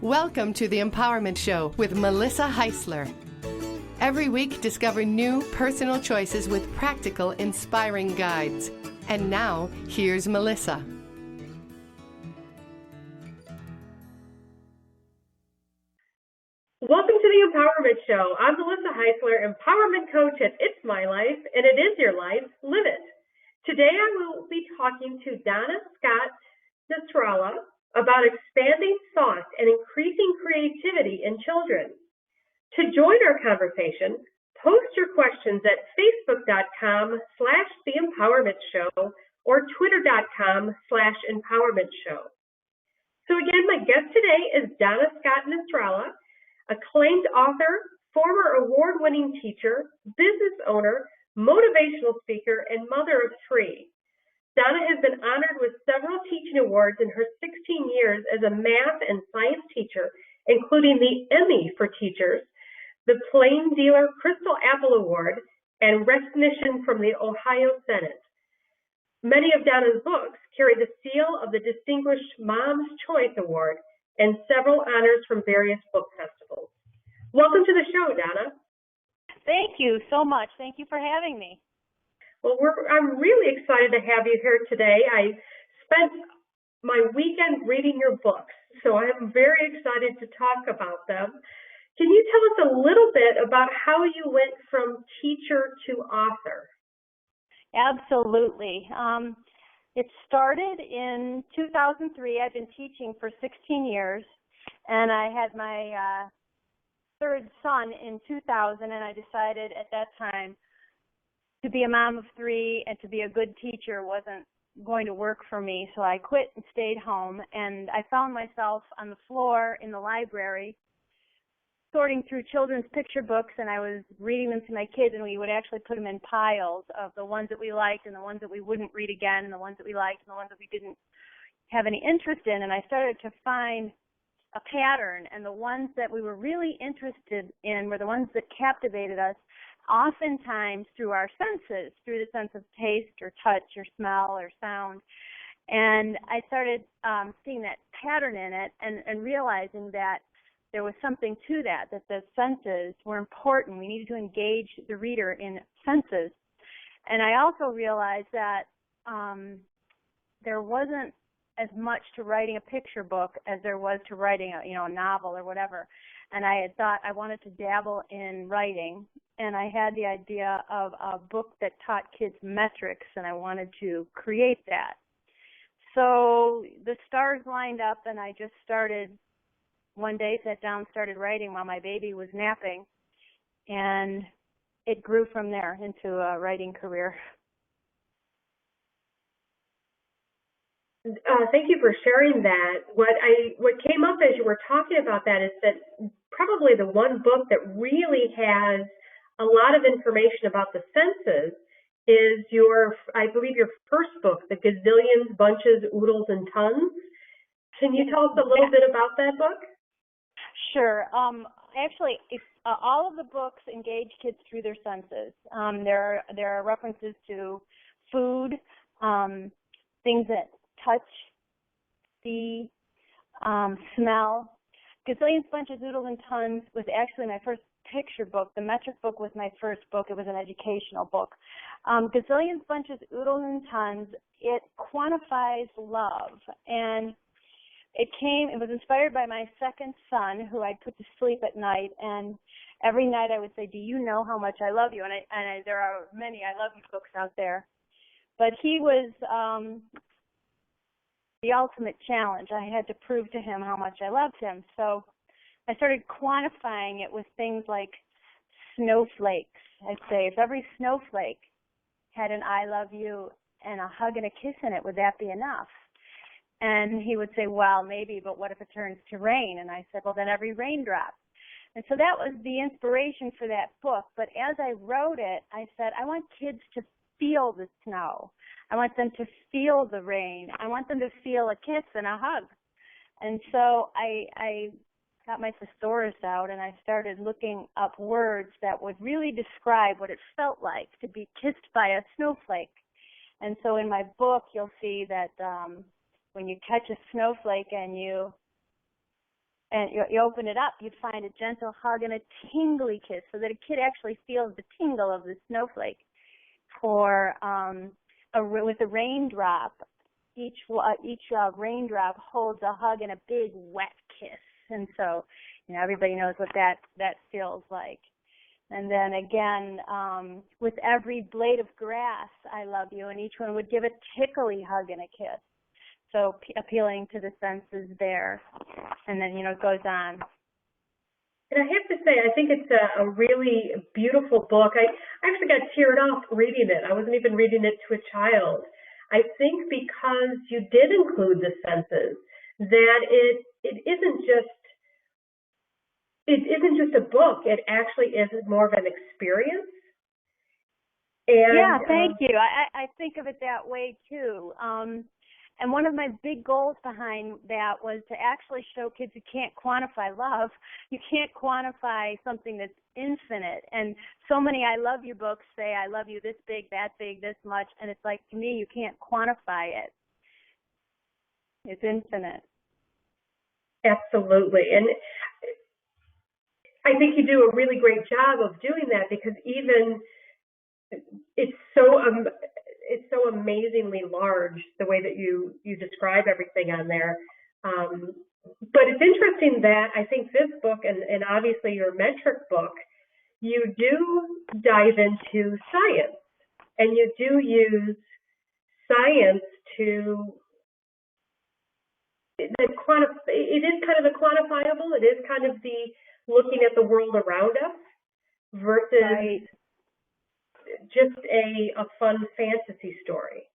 Welcome to the Empowerment Show with Melissa Heisler. Every week, discover new personal choices with practical, inspiring guides. And now, here's Melissa. Welcome to the Empowerment Show. I'm Melissa Heisler, empowerment coach at It's My Life, and it is your life. Live it. Today I will be talking to Donna Scott-Nusrala about expanding thought and increasing creativity in children. To join our conversation, post your questions at facebook.com/The Empowerment Show or twitter.com/Empowerment Show. So again, my guest today is Donna Scott-Nusrala, acclaimed author, former award-winning teacher, business owner, motivational speaker, and mother of three. Donna has been honored with several teaching awards in her 16 years as a math and science teacher, including the Emmy for Teachers, the Plain Dealer Crystal Apple Award, and recognition from the Ohio Senate. Many of Donna's books carry the seal of the Distinguished Mom's Choice Award and several honors from various book festivals. Welcome to the show, Donna. Thank you so much. Thank you for having me. Well, I'm really excited to have you here today. I spent my weekend reading your books, so I'm very excited to talk about them. Can you tell us a little bit about how you went from teacher to author? Absolutely. It started in 2003. I've been teaching for 16 years, and I had my third son in 2000, and I decided at that time to be a mom of three and to be a good teacher wasn't going to work for me, so I quit and stayed home, and I found myself on the floor in the library sorting through children's picture books, and I was reading them to my kids, and we would actually put them in piles of the ones that we liked and the ones that we wouldn't read again and the ones that we liked and the ones that we didn't have any interest in, and I started to find a pattern, and the ones that we were really interested in were the ones that captivated us, oftentimes through our senses, through the sense of taste or touch or smell or sound. And I started seeing that pattern in it and realizing that there was something to that the senses were important. We needed to engage the reader in senses. And I also realized that there wasn't as much to writing a picture book as there was to writing a novel or whatever. And I had thought I wanted to dabble in writing, and I had the idea of a book that taught kids metrics, and I wanted to create that. So the stars lined up, and I just started one day, sat down, started writing while my baby was napping, and it grew from there into a writing career. Thank you for sharing that. What came up as you were talking about that is that probably the one book that really has a lot of information about the senses is I believe your first book, The Gazillions, Bunches, Oodles, and Tons. Can you tell us a little bit about that book? Sure. Actually, all of the books engage kids through their senses. There are references to food, things that touch, see, smell. Gazillions, Bunches, Oodles, and Tons was actually my first picture book. The metric book was my first book. It was an educational book. Gazillions, Bunches, Oodles, and Tons, it quantifies love. And it was inspired by my second son, who I'd put to sleep at night. And every night I would say, do you know how much I love you? And there are many I love you books out there. But he was the ultimate challenge. I had to prove to him how much I loved him. So I started quantifying it with things like snowflakes. I'd say, if every snowflake had an I love you and a hug and a kiss in it, would that be enough? And he would say, well, maybe, but what if it turns to rain? And I said, well, then every raindrop. And so that was the inspiration for that book. But as I wrote it, I said, I want kids to feel the snow. I want them to feel the rain. I want them to feel a kiss and a hug. And so I got my thesaurus out and I started looking up words that would really describe what it felt like to be kissed by a snowflake. And so in my book, you'll see that when you catch a snowflake and you and you open it up, you'd find a gentle hug and a tingly kiss, so that a kid actually feels the tingle of the snowflake. Or with a raindrop, each raindrop holds a hug and a big wet kiss, and so everybody knows what that feels like. And then again, with every blade of grass, I love you, and each one would give a tickly hug and a kiss. So appealing to the senses there. And then, it goes on. And I have to say, I think it's a really beautiful book. I actually got teared off reading it. I wasn't even reading it to a child. I think because you did include the senses, that it isn't just a book. It actually is more of an experience. And, yeah, thank you. I think of it that way too. And one of my big goals behind that was to actually show kids who can't quantify love. You can't quantify something that's infinite. And so many I love you books say, I love you this big, that big, this much. And it's like, to me, you can't quantify it. It's infinite. Absolutely. And I think you do a really great job of doing that, because even it's so amazingly large, the way that you describe everything on there. But it's interesting that I think this book and obviously your metric book, you do dive into science, and you do use science to it is kind of the quantifiable. It is kind of the looking at the world around us versus right. just a fun fantasy story.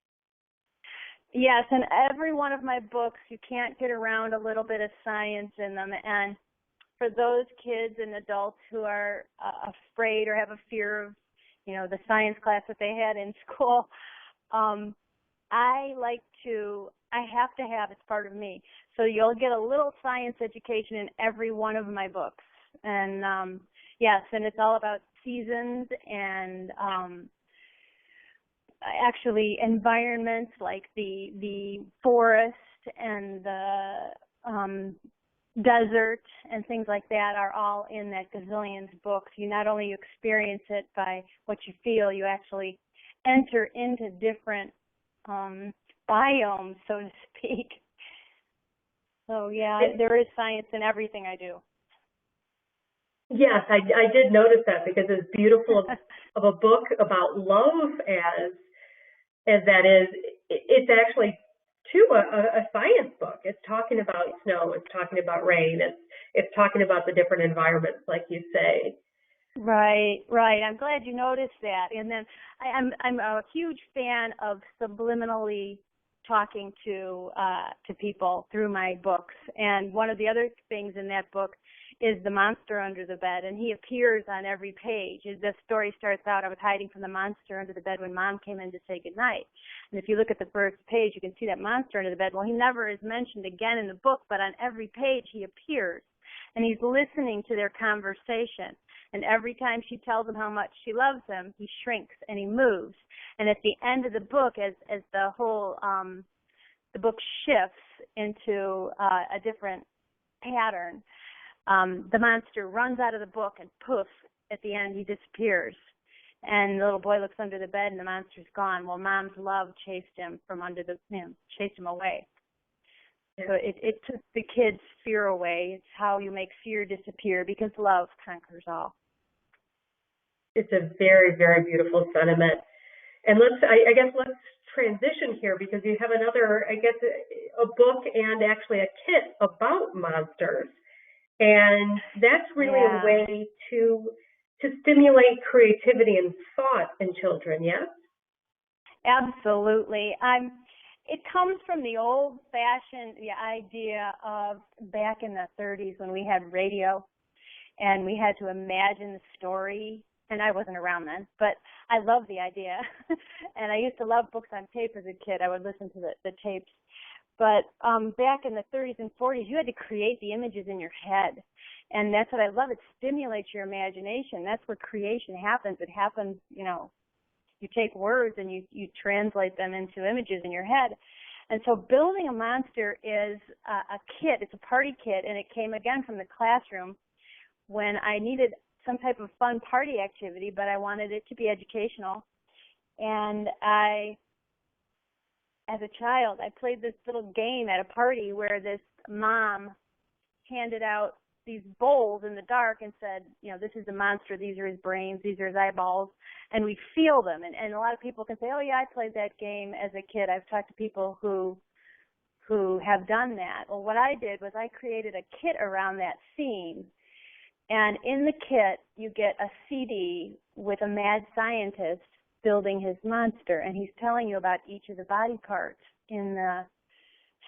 Yes, and every one of my books, you can't get around a little bit of science in them. And for those kids and adults who are afraid or have a fear of, the science class that they had in school, I have to have, it's part of me. So you'll get a little science education in every one of my books. And yes, and it's all about seasons and actually environments like the forest and the desert and things like that are all in that gazillions books. You not only experience it by what you feel, you actually enter into different biomes, so to speak. So yeah, there is science in everything I do. Yes, I did notice that, because as beautiful of a book about love as that is, it's actually too a science book. It's talking about snow, it's talking about rain, it's talking about the different environments, like you say. Right. I'm glad you noticed that. And then I'm a huge fan of subliminally talking to people through my books. And one of the other things in that book is the monster under the bed, and he appears on every page. The story starts out, I was hiding from the monster under the bed when Mom came in to say goodnight. And if you look at the first page, you can see that monster under the bed. Well, he never is mentioned again in the book, but on every page he appears, and he's listening to their conversation. And every time she tells him how much she loves him, he shrinks and he moves. And at the end of the book, as the whole the book shifts into a different pattern, the monster runs out of the book, and poof, at the end he disappears. And the little boy looks under the bed, and the monster's gone. Well, Mom's love chased him chased him away. So it took the kid's fear away. It's how you make fear disappear, because love conquers all. It's a very, very beautiful sentiment. And I guess let's transition here, because you have another, I guess, a book and actually a kit about monsters. And that's really a way to stimulate creativity and thought in children, yes? Absolutely. It comes from the old-fashioned idea of back in the 30s when we had radio and we had to imagine the story. And I wasn't around then, but I love the idea. And I used to love books on tape as a kid. I would listen to the tapes. But back in the 30s and 40s, you had to create the images in your head. And that's what I love. It stimulates your imagination. That's where creation happens. It happens, you take words and you translate them into images in your head. And so building a monster is a kit. It's a party kit, and it came again from the classroom when I needed some type of fun party activity, but I wanted it to be educational. And as a child, I played this little game at a party where this mom handed out these bowls in the dark and said, this is the monster, these are his brains, these are his eyeballs, and we feel them. And a lot of people can say, oh yeah, I played that game as a kid. I've talked to people who have done that. Well, what I did was I created a kit around that scene. And in the kit, you get a CD with a mad scientist building his monster, and he's telling you about each of the body parts in the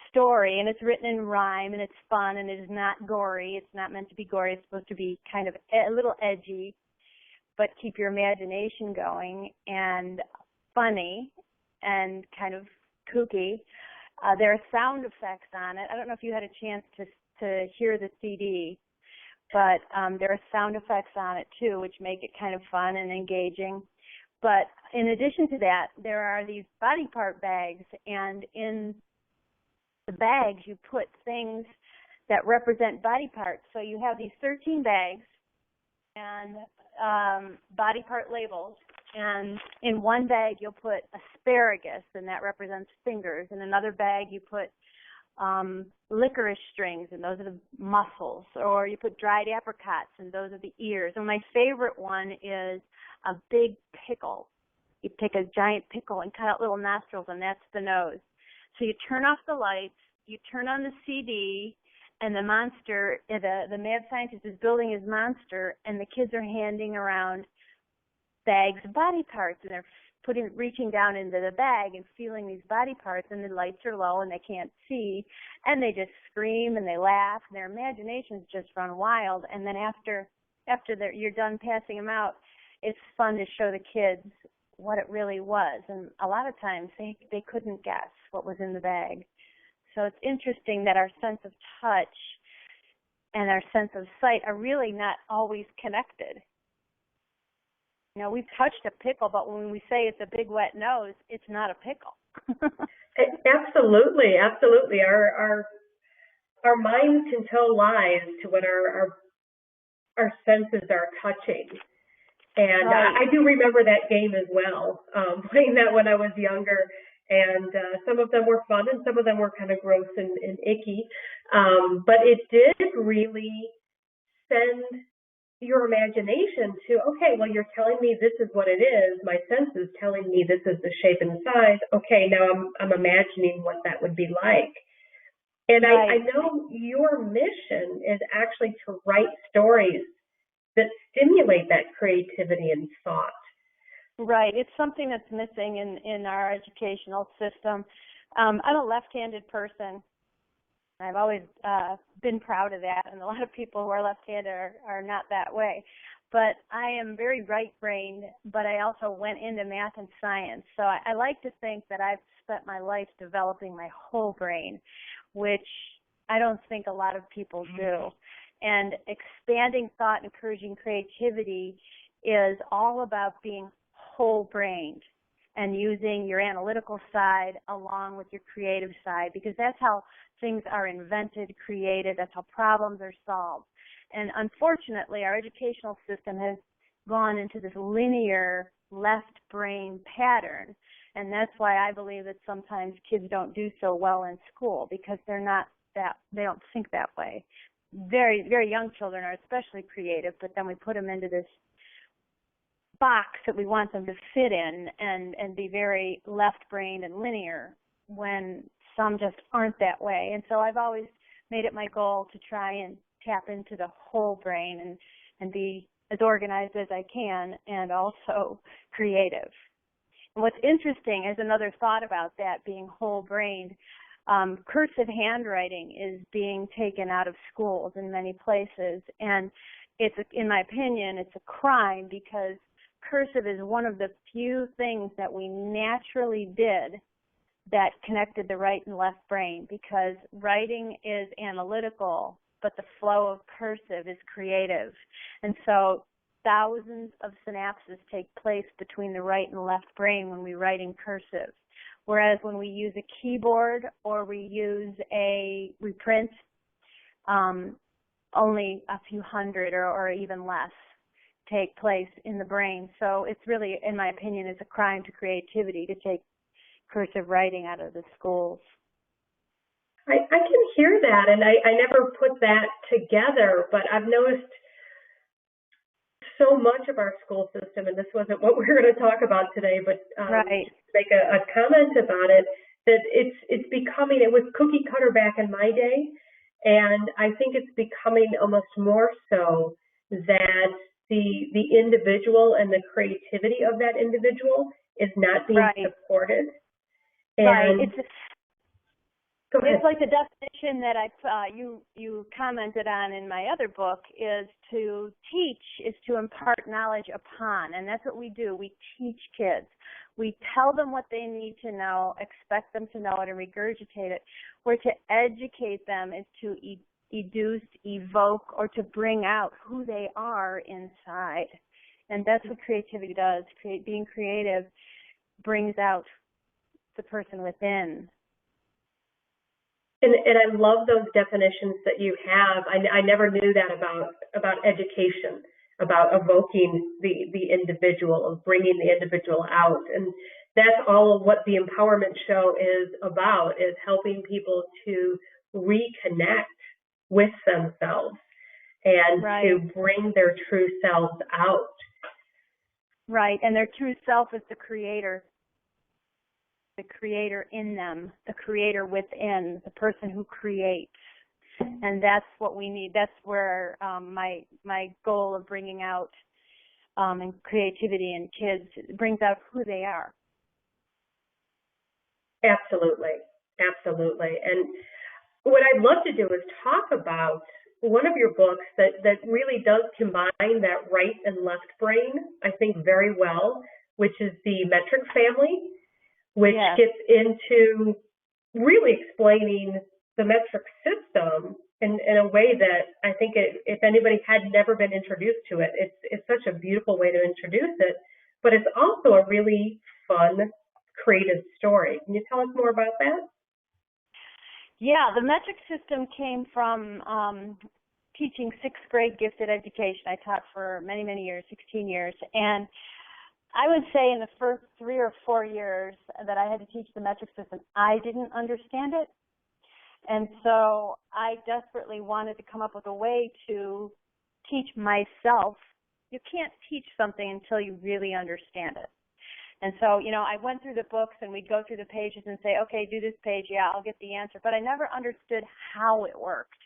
story, and it's written in rhyme, and it's fun, and it is not gory. It's not meant to be gory. It's supposed to be kind of a little edgy, but keep your imagination going, and funny, and kind of kooky. There are sound effects on it. I don't know if you had a chance to hear the CD, but there are sound effects on it too, which make it kind of fun and engaging. But in addition to that, there are these body part bags, and in the bags you put things that represent body parts. So you have these 13 bags and body part labels, and in one bag you'll put asparagus, and that represents fingers. In another bag you put licorice strings, and those are the muscles, or you put dried apricots, and those are the ears. And my favorite one is a big pickle. You take a giant pickle and cut out little nostrils, and that's the nose. So you turn off the lights, you turn on the CD, and the monster, the mad scientist is building his monster, and the kids are handing around bags of body parts, and they're reaching down into the bag and feeling these body parts, and the lights are low and they can't see, and they just scream and they laugh, and their imaginations just run wild. And then after you're done passing them out, it's fun to show the kids what it really was. And a lot of times they couldn't guess what was in the bag. So it's interesting that our sense of touch and our sense of sight are really not always connected. We've touched a pickle, but when we say it's a big wet nose, it's not a pickle. Absolutely, absolutely. Our minds can tell lies to what our senses are touching. And right. I do remember that game as well, playing that when I was younger. And some of them were fun, and some of them were kind of gross and icky. But it did really send your imagination to, okay, well, you're telling me this is what it is. My sense is telling me this is the shape and size. Okay, now I'm imagining what that would be like. And right. I know your mission is actually to write stories that stimulate that creativity and thought. Right. It's something that's missing in our educational system. I'm a left-handed person. I've always been proud of that, and a lot of people who are left-handed are not that way. But I am very right-brained, but I also went into math and science. So I like to think that I've spent my life developing my whole brain, which I don't think a lot of people do. And expanding thought, encouraging creativity is all about being whole-brained and using your analytical side along with your creative side, because that's how things are invented, created, that's how problems are solved. And unfortunately, our educational system has gone into this linear left brain pattern, and that's why I believe that sometimes kids don't do so well in school, because they don't think that way. Very, very young children are especially creative, but then we put them into this box that we want them to fit in and be very left-brained and linear, when some just aren't that way. And so I've always made it my goal to try and tap into the whole brain and be as organized as I can, and also creative. And what's interesting is another thought about that, being whole-brained. Cursive handwriting is being taken out of schools in many places, and in my opinion, it's a crime, because cursive is one of the few things that we naturally did that connected the right and left brain, because writing is analytical, but the flow of cursive is creative. And so thousands of synapses take place between the right and left brain when we write in cursive, Whereas when we use a keyboard or we print, only a few hundred or even less take place in the brain. So it's really, in my opinion, it's a crime to creativity to take cursive writing out of the schools. I can hear that, and I never put that together, but I've noticed so much of our school system, and this wasn't what we were going to talk about today, but right. make a comment about it, that it's becoming, it was cookie cutter back in my day, and I think it's becoming almost more so that the individual and the creativity of that individual is not being right. supported. And right. It's like the definition that you commented on in my other book is to teach is to impart knowledge upon, and that's what we do. We teach kids. We tell them what they need to know, expect them to know it, and regurgitate it. Where to educate them is to educe, evoke, or to bring out who they are inside, and that's what creativity does. Being creative brings out the person within. And I love those definitions that you have. I never knew that about education, about evoking the individual, of bringing the individual out. And that's all of what the Empowerment Show is about, is helping people to reconnect with themselves and right. to bring their true selves out. Right, and their true self is the creator in them, the creator within, the person who creates. And that's what we need. That's where my goal of bringing out and creativity in kids brings out who they are. Absolutely. And what I'd love to do is talk about one of your books that really does combine that right and left brain, I think, very well, which is the metric family, which yes. gets into really explaining the metric system in a way that I think if anybody had never been introduced to it, it's such a beautiful way to introduce it, but it's also a really fun, creative story. Can you tell us more about that? Yeah, the metric system came from teaching sixth grade gifted education. I taught for many, many years, 16 years, and I would say in the first 3 or 4 years that I had to teach the metric system, I didn't understand it. And so I desperately wanted to come up with a way to teach myself. You can't teach something until you really understand it. And so, I went through the books and we'd go through the pages and say, okay, do this page, yeah, I'll get the answer. But I never understood how it worked.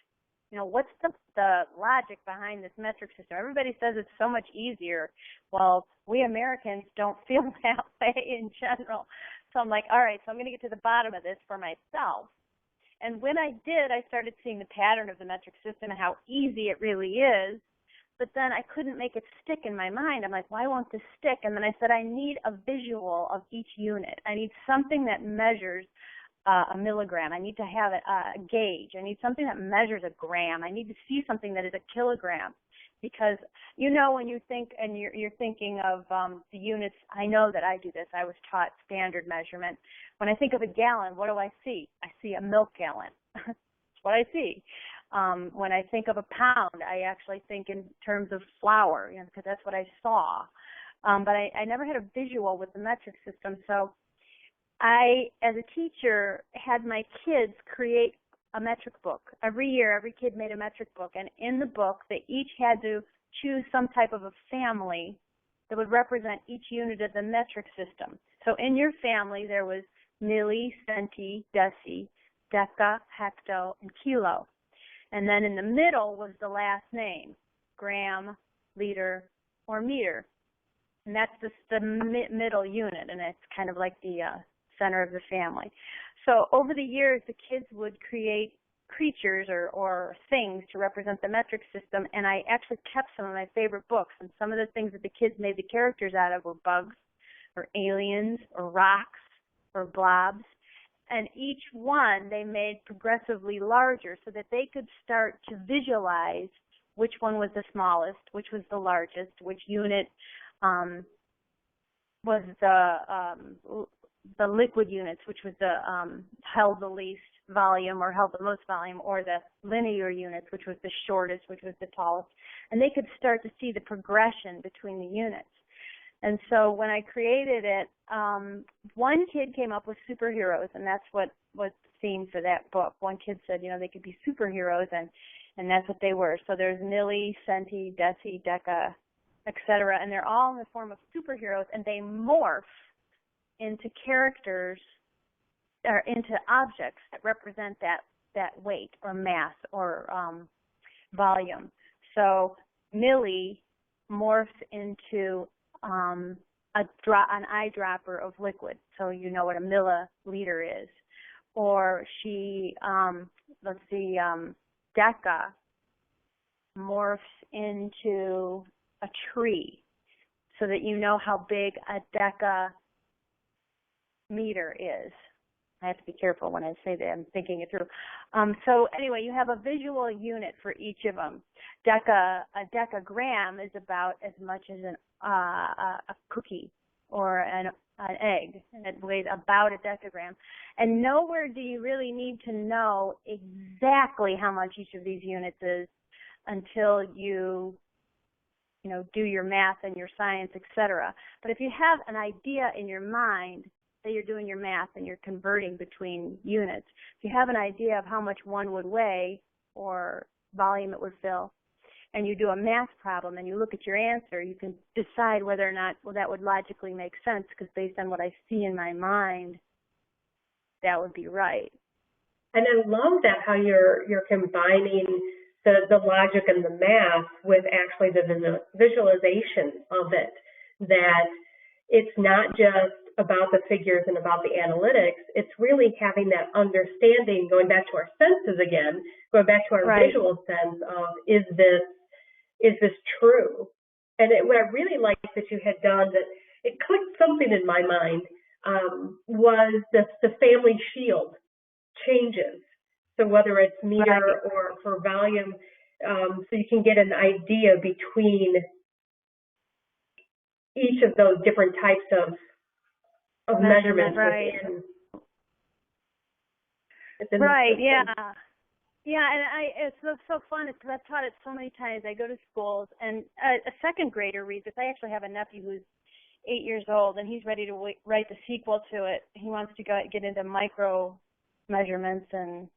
What's the logic behind this metric system? Everybody says it's so much easier. Well, we Americans don't feel that way in general. So I'm like, all right, so I'm going to get to the bottom of this for myself. And when I did, I started seeing the pattern of the metric system and how easy it really is. But then I couldn't make it stick in my mind. I'm like, why won't this stick? And then I said, I need a visual of each unit. I need something that measures a milligram. I need to have a gauge. I need something that measures a gram. I need to see something that is a kilogram. Because, when you think and you're thinking of the units, I know that I do this. I was taught standard measurement. When I think of a gallon, what do I see? I see a milk gallon. That's what I see. When I think of a pound, I actually think in terms of flour, because that's what I saw. But I never had a visual with the metric system. So I, as a teacher, had my kids create a metric book. Every year, every kid made a metric book. And in the book, they each had to choose some type of a family that would represent each unit of the metric system. So in your family, there was milli, centi, deci, deca, hecto, and kilo. And then in the middle was the last name, gram, liter, or meter. And that's the middle unit, and it's kind of like the center of the family. So over the years, the kids would create creatures or things to represent the metric system, and I actually kept some of my favorite books. And some of the things that the kids made the characters out of were bugs or aliens or rocks or blobs. And each one they made progressively larger so that they could start to visualize which one was the smallest, which was the largest, which unit was the the liquid units, which was the held the least volume or held the most volume, or the linear units, which was the shortest, which was the tallest. And they could start to see the progression between the units. And so when I created it, one kid came up with superheroes, and that's what was the theme for that book. One kid said, they could be superheroes, and that's what they were. So there's Millie, Centi, Deci, Deca, etc., and they're all in the form of superheroes, and they morph into characters or into objects that represent that weight or mass or volume. So Millie morphs into an eyedropper of liquid, so you know what a milliliter is. Or she, Deca morphs into a tree, so that you know how big a decameter is. I have to be careful when I say that. I'm thinking it through. So anyway, you have a visual unit for each of them. A decagram is about as much as a cookie or an egg, and it weighs about a decagram. And nowhere do you really need to know exactly how much each of these units is until you do your math and your science, etc. But if you have an idea in your mind that you're doing your math and you're converting between units, if you have an idea of how much one would weigh or volume it would fill, and you do a math problem and you look at your answer, you can decide whether or not, that would logically make sense, because based on what I see in my mind, that would be right. And I love that, how you're combining the logic and the math with actually the visualization of it, that it's not just about the figures and about the analytics. It's really having that understanding, going back to our senses again, going back to our visual sense of, is this true? And what I really liked that you had done, that it clicked something in my mind, was the family shield changes. So whether it's meter or for volume, so you can get an idea between each of those different types of measurements within. Yeah. Yeah, and it's so fun because I've taught it so many times. I go to schools, and a second grader reads this. I actually have a nephew who's 8 years old, and he's ready to write the sequel to it. He wants to get into micro measurements and,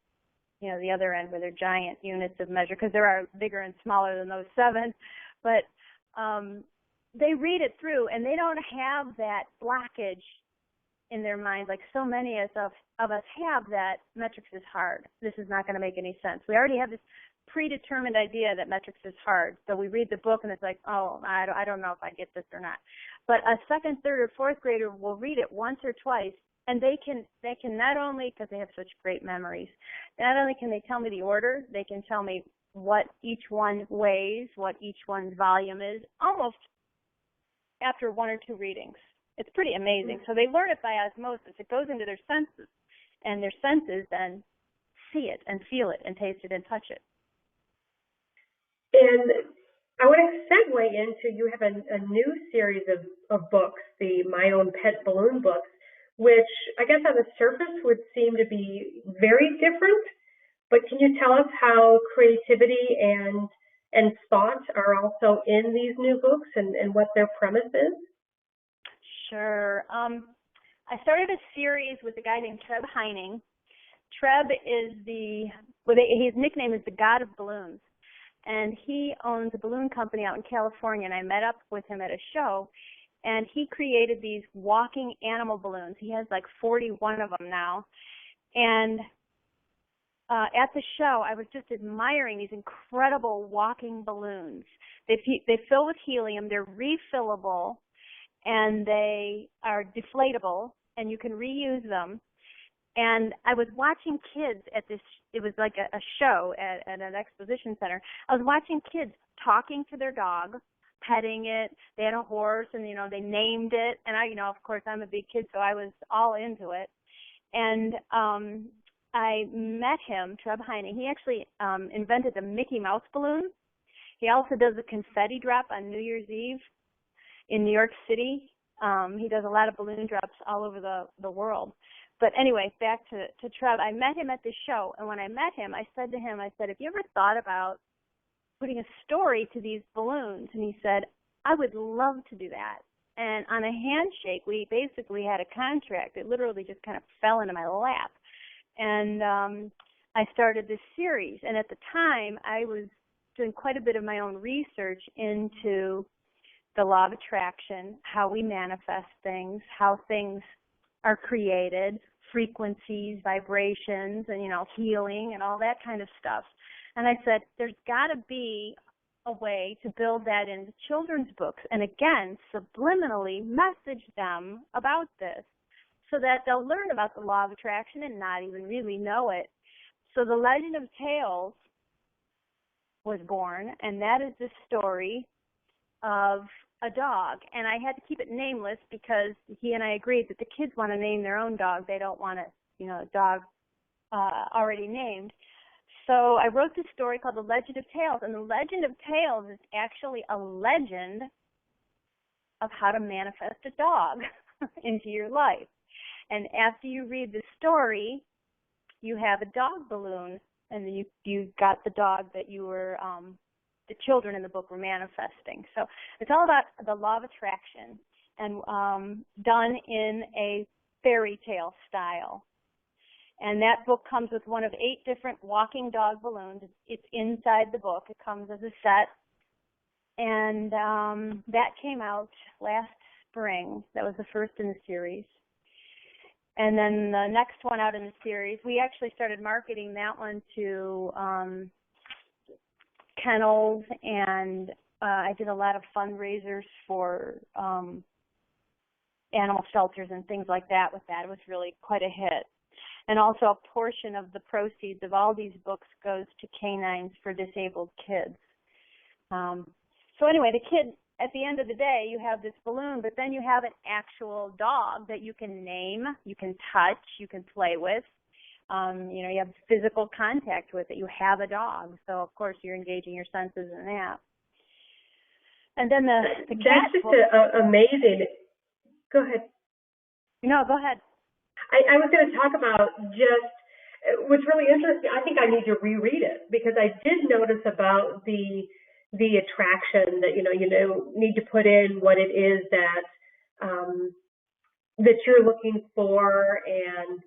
the other end where they're giant units of measure, because there are bigger and smaller than those 7. But they read it through, and they don't have that blockage in their mind like so many of us have, that metrics is hard. This is not going to make any sense. We already have this predetermined idea that metrics is hard. So we read the book, and it's like, oh, I don't know if I get this or not. But a second, third, or fourth grader will read it once or twice, and they can not only, because they have such great memories, not only can they tell me the order, they can tell me what each one weighs, what each one's volume is, almost after 1 or 2 readings. It's pretty amazing. So they learn it by osmosis. It goes into their senses, and their senses then see it and feel it and taste it and touch it. And I want to segue into, you have a new series of books, the My Own Pet Balloon books, which I guess on the surface would seem to be very different. But can you tell us how creativity and thought are also in these new books, and what their premise is? Sure. I started a series with a guy named Treb Heining. Treb is his nickname is the God of Balloons, and he owns a balloon company out in California, and I met up with him at a show, and he created these walking animal balloons. He has like 41 of them now, and at the show, I was just admiring these incredible walking balloons. They fill with helium, they're refillable, and they are deflatable, and you can reuse them. And I was watching kids at this, it was like a show at an exposition center. I was watching kids talking to their dog, petting it. They had a horse, and, they named it. And of course, I'm a big kid, so I was all into it. And I met him, Treb Heining. He actually invented the Mickey Mouse balloon. He also does a confetti drop on New Year's Eve in New York City. He does a lot of balloon drops all over the world. But anyway, back to Trev. I met him at the show, and when I met him, I said to him, have you ever thought about putting a story to these balloons? And he said, I would love to do that. And on a handshake, we basically had a contract. It literally just kind of fell into my lap. And I started this series. And at the time, I was doing quite a bit of my own research into the law of attraction, how we manifest things, how things are created, frequencies, vibrations, and, healing and all that kind of stuff. And I said, there's got to be a way to build that into children's books and, again, subliminally message them about this so that they'll learn about the law of attraction and not even really know it. So the Legend of Tales was born, and that is the story of a dog. And I had to keep it nameless because he and I agreed that the kids want to name their own dog. They don't want a dog already named. So I wrote this story called The Legend of Tales, and The Legend of Tales is actually a legend of how to manifest a dog into your life. And after you read the story, you have a dog balloon, and then you got the dog that you were, the children in the book were manifesting. So it's all about the law of attraction and done in a fairy tale style. And that book comes with one of 8 different walking dog balloons. It's inside the book. It comes as a set. And that came out last spring. That was the first in the series. And then the next one out in the series, we actually started marketing that one to kennels, and I did a lot of fundraisers for animal shelters and things like that with that. It was really quite a hit. And also a portion of the proceeds of all these books goes to canines for disabled kids. So anyway, the kid, at the end of the day, you have this balloon, but then you have an actual dog that you can name, you can touch, you can play with. You have physical contact with it. You have a dog. So, of course, you're engaging your senses in that. And then the cat That's just book, amazing. Go ahead. No, go ahead. I was going to talk about just what's really interesting. I think I need to reread it because I did notice about the attraction that you need to put in what it is that that you're looking for. And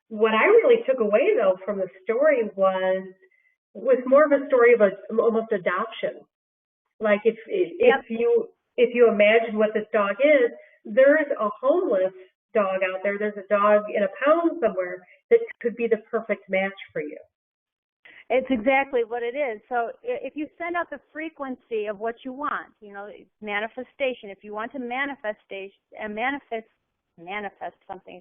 what I really took away though from the story was more of a story of almost adoption. Like if you imagine what this dog is, there's a homeless dog out there. There's a dog in a pound somewhere that could be the perfect match for you. It's exactly what it is. So if you send out the frequency of what you want, manifestation, if you want to manifest something,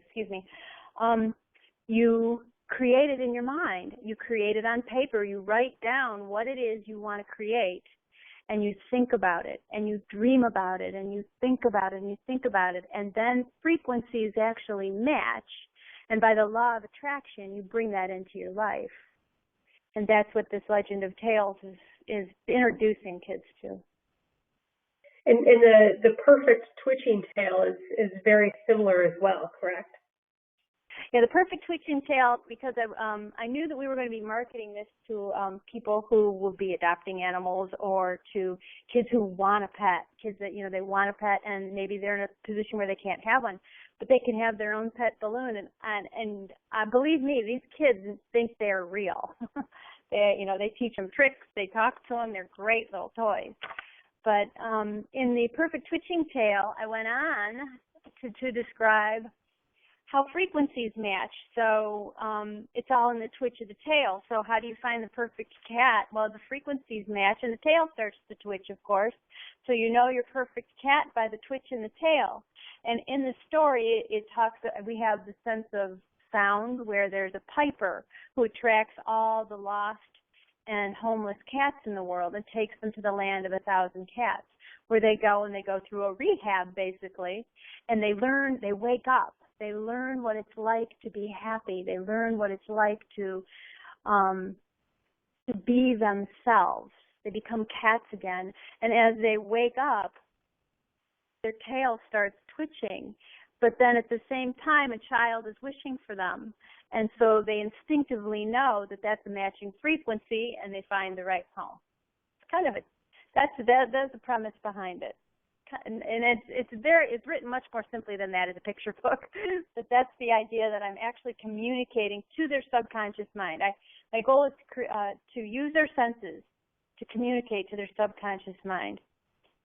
you create it in your mind. You create it on paper. You write down what it is you want to create, and you think about it, and you dream about it, and you think about it, and you think about it, and then frequencies actually match. And by the law of attraction, you bring that into your life. And that's what this Legend of Tales is introducing kids to. And the perfect twitching tail is very similar as well, correct? Yeah, the perfect twitching tail, because I knew that we were going to be marketing this to people who will be adopting animals, or to kids who want a pet, kids that, they want a pet and maybe they're in a position where they can't have one, but they can have their own pet balloon. And believe me, these kids think they're real. They teach them tricks, they talk to them, they're great little toys. But in the perfect twitching tail, I went on to describe how frequencies match. So it's all in the twitch of the tail. So how do you find the perfect cat? Well, the frequencies match, and the tail starts to twitch, of course. So you know your perfect cat by the twitch in the tail. And in the story, we have the sense of sound, where there's a piper who attracts all the lost and homeless cats in the world and takes them to the land of 1,000 cats, where they go through a rehab, basically, and they wake up. They learn what it's like to be happy. They learn what it's like to be themselves. They become cats again. And as they wake up, their tail starts twitching. But then at the same time, a child is wishing for them. And so they instinctively know that that's a matching frequency, and they find the right home. It's kind of that's the premise behind it. And it's written much more simply than that as a picture book. But that's the idea that I'm actually communicating to their subconscious mind. My goal is to use their senses to communicate to their subconscious mind.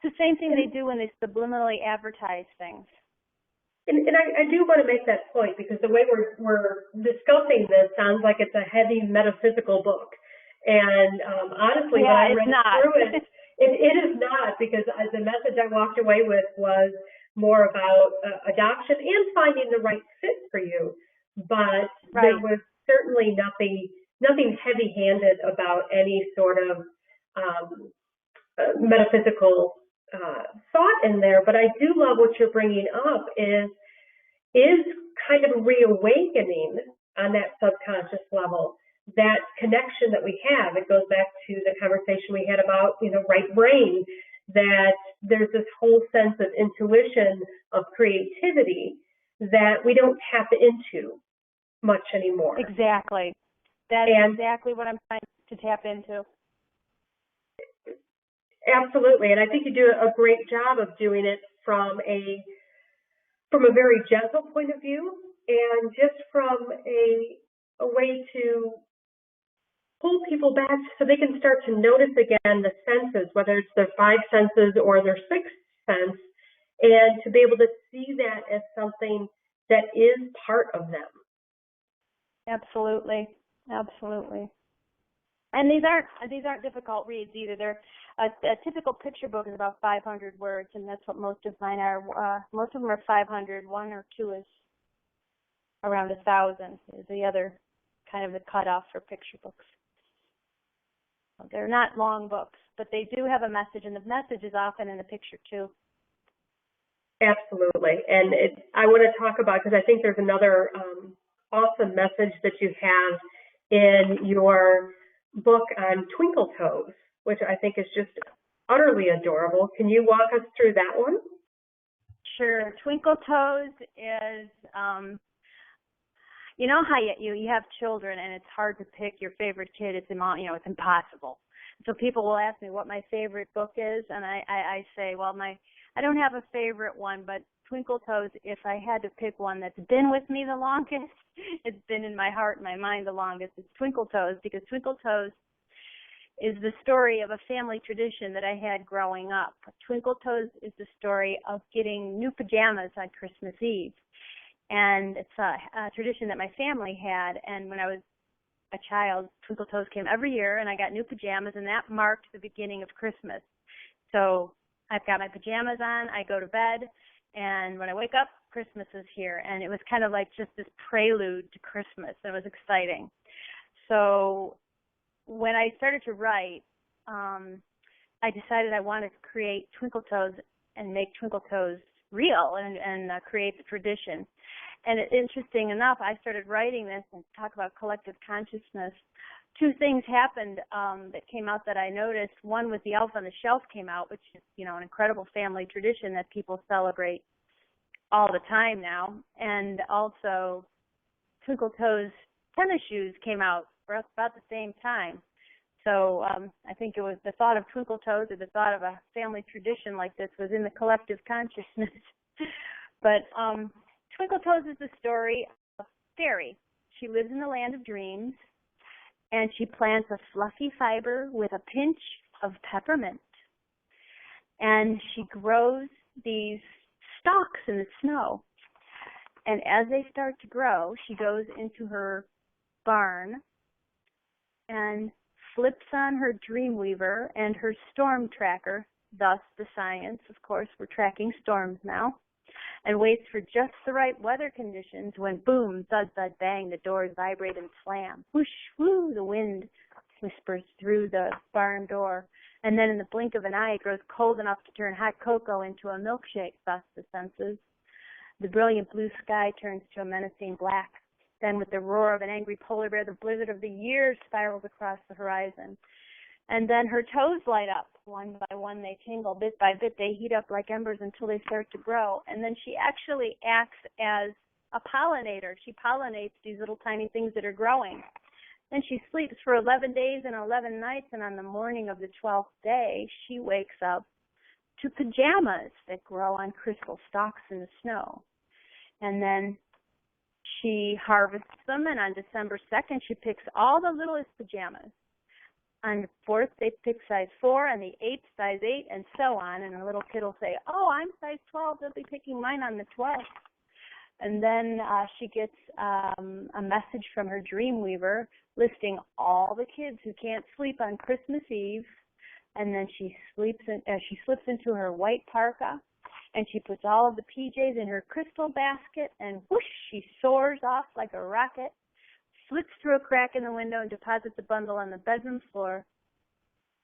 It's the same thing they do when they subliminally advertise things. And I do want to make that point, because the way we're discussing this sounds like it's a heavy metaphysical book. And honestly, when I read through it, it is not, because the message I walked away with was more about adoption and finding the right fit for you. But there was certainly nothing heavy-handed about any sort of metaphysical thought in there. But I do love what you're bringing up is kind of reawakening on that subconscious level, that connection that we have. It goes back to the conversation we had about, right brain, that there's this whole sense of intuition, of creativity that we don't tap into much anymore. Exactly. That's exactly what I'm trying to tap into. Absolutely. And I think you do a great job of doing it from a very gentle point of view, and just from a way to pull people back so they can start to notice again the senses, whether it's their five senses or their sixth sense, and to be able to see that as something that is part of them. Absolutely. Absolutely. And these aren't difficult reads either. They're a typical picture book is about 500 words, and that's what most of mine are. Most of them are 500. One or two is around 1,000. Is the other kind of the cutoff for picture books. They're not long books, but they do have a message, and the message is often in the picture too. Absolutely. And I want to talk about, because I think there's another awesome message that you have in your book on Twinkle Toes, which I think is just utterly adorable. Can you walk us through that one? Sure. Twinkle Toes is, you know how you have children and it's hard to pick your favorite kid. It's impossible. So people will ask me what my favorite book is, and I say, well, I don't have a favorite one, but Twinkle Toes, if I had to pick one that's been with me the longest, it's been in my heart and my mind the longest, it's Twinkle Toes, because Twinkle Toes is the story of a family tradition that I had growing up. Twinkle Toes is the story of getting new pajamas on Christmas Eve. And it's a tradition that my family had, and when I was a child, Twinkle Toes came every year, and I got new pajamas, and that marked the beginning of Christmas. So I've got my pajamas on, I go to bed, and when I wake up, Christmas is here. And it was kind of like just this prelude to Christmas. It was exciting. So when I started to write, I decided I wanted to create Twinkle Toes and make Twinkle Toes real and create the tradition. And interesting enough, I started writing this and talk about collective consciousness. Two things happened that came out that I noticed. One was the Elf on the Shelf came out, which is, an incredible family tradition that people celebrate all the time now. And also, Twinkle Toes tennis shoes came out about the same time. So I think it was the thought of Twinkle Toes, or the thought of a family tradition like this was in the collective consciousness. But Twinkle Toes is the story of Fairy. She lives in the land of dreams, and she plants a fluffy fiber with a pinch of peppermint. And she grows these stalks in the snow. And as they start to grow, she goes into her barn and flips on her Dreamweaver and her storm tracker, thus the science, of course, we're tracking storms now, and waits for just the right weather conditions when boom, thud, thud, bang, the doors vibrate and slam. Whoosh, whoo, the wind whispers through the barn door. And then in the blink of an eye, it grows cold enough to turn hot cocoa into a milkshake, thus the senses. The brilliant blue sky turns to a menacing black. Then with the roar of an angry polar bear, the blizzard of the year spirals across the horizon. And then her toes light up. One by one, they tingle. Bit by bit, they heat up like embers until they start to grow. And then she actually acts as a pollinator. She pollinates these little tiny things that are growing. Then she sleeps for 11 days and 11 nights, and on the morning of the 12th day, she wakes up to pajamas that grow on crystal stalks in the snow. And then she harvests them, and on December 2nd, she picks all the littlest pajamas. On the 4th, they pick size 4, and the 8th, size 8, and so on. And a little kid will say, oh, I'm size 12. They'll be picking mine on the 12th. And then she gets a message from her dream weaver listing all the kids who can't sleep on Christmas Eve. And then she slips into her white parka, and she puts all of the PJs in her crystal basket, and whoosh, she soars off like a rocket, slips through a crack in the window and deposits a bundle on the bedroom floor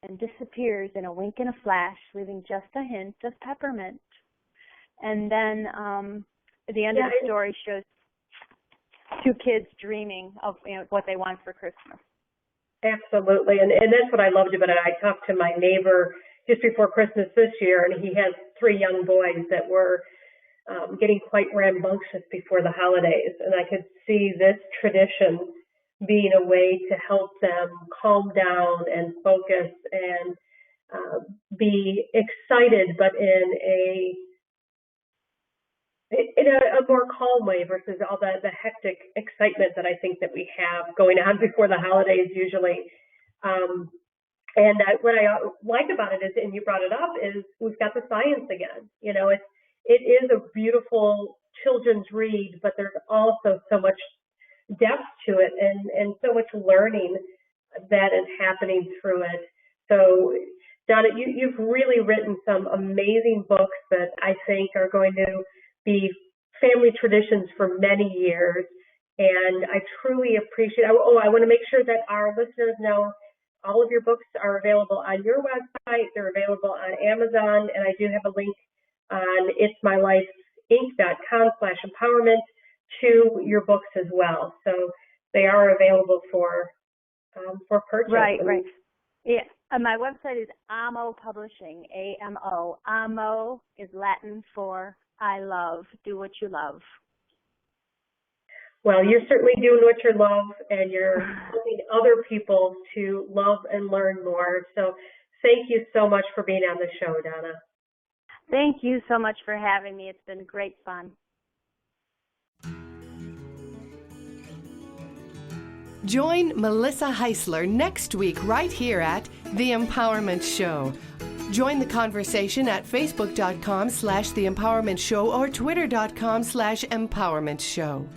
and disappears in a wink and a flash, leaving just a hint of peppermint. And then the end of the story shows two kids dreaming of what they want for Christmas. Absolutely, and that's what I loved about it. I talked to my neighbor just before Christmas this year, and he has 3 young boys that were getting quite rambunctious before the holidays, and I could see this tradition being a way to help them calm down and focus and be excited, but in a more calm way versus all the hectic excitement that I think that we have going on before the holidays usually. And what I like about it is, and you brought it up, is we've got the science again. You know, it is a beautiful children's read, but there's also so much depth to it and so much learning that is happening through it. So, Donna, you've really written some amazing books that I think are going to be family traditions for many years. And I truly appreciate I want to make sure that our listeners know all of your books are available on your website. They're available on Amazon, and I do have a link on itsmylifeinc.com/empowerment to your books as well. So they are available for purchase. Right. Yeah, my website is AMO Publishing, A-M-O. AMO is Latin for I love. Do what you love. Well, you're certainly doing what you love, and you're helping other people to love and learn more. So thank you so much for being on the show, Donna. Thank you so much for having me. It's been great fun. Join Melissa Heisler next week right here at The Empowerment Show. Join the conversation at facebook.com/The Empowerment Show or twitter.com/Empowerment Show.